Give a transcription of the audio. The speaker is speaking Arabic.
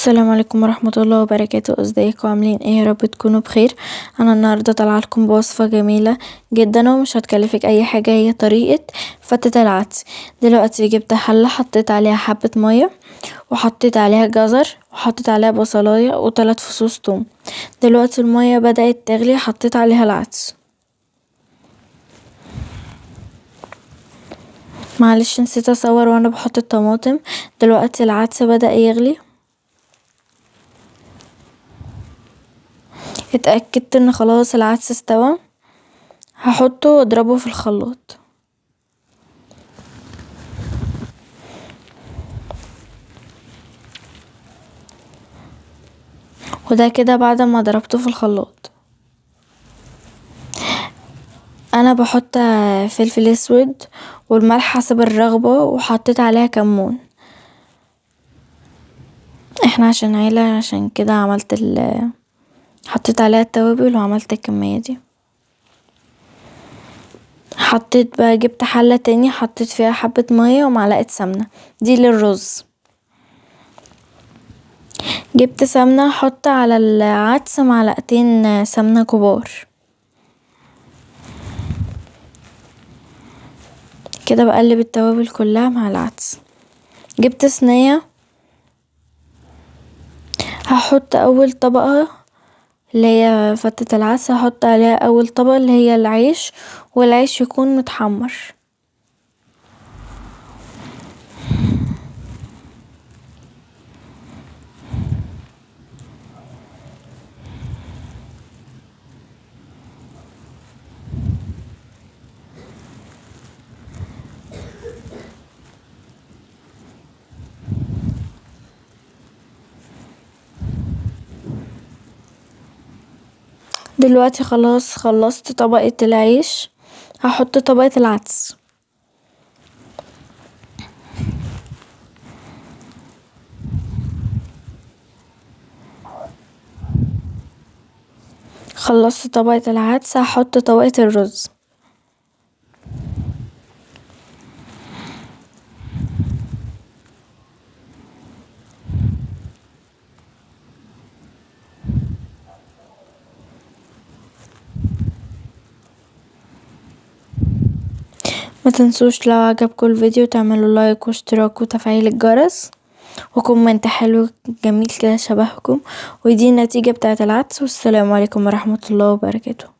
السلام عليكم ورحمة الله وبركاته. ازيكم عاملين ايه؟ يا رب تكونوا بخير. انا النهارده طالعه لكم بوصفه جميله جدا ومش هتكلفك اي حاجه، هي طريقه فتة العدس. دلوقتي جبت حله، حطيت عليها حبه ميه وحطيت عليها جزر وحطيت عليها بصلايه و3 فصوص توم. دلوقتي الميه بدأت تغلي، حطيت عليها العدس. معلش نسيت اصور وانا بحط الطماطم. دلوقتي العدس بدأ يغلي، اتأكدت ان خلاص العدس استوى، هحطه واضربه في الخلاط. وده كده بعد ما ضربته في الخلاط. انا بحط فلفل اسود والملح حسب الرغبة، وحطيت عليها كمون. احنا عشان عيلة، عشان كده حطيت عليها التوابل وعملت الكمية دي. حطيت بقى، جبت حلة تاني حطيت فيها حبة مية ومعلقة سمنة، دي للرز. جبت سمنة، حط على العدس معلقتين سمنة كبار. كده بقلب التوابل كلها مع العدس. جبت صينية، هحط اول طبقة اللي هي فتة العدس، هحط عليها اول طبقة اللي هي العيش، والعيش يكون متحمر. دلوقتي خلاص خلصت طبقة العيش، هحط طبقة العدس. خلصت طبقة العدس، هحط طبقة الرز. ما تنسوش لو عجبكم الفيديو تعملوا لايك واشتراك وتفعيل الجرس وكومنت حلو جميل كده شبهكم. ودي النتيجة بتاعة العدس، والسلام عليكم ورحمة الله وبركاته.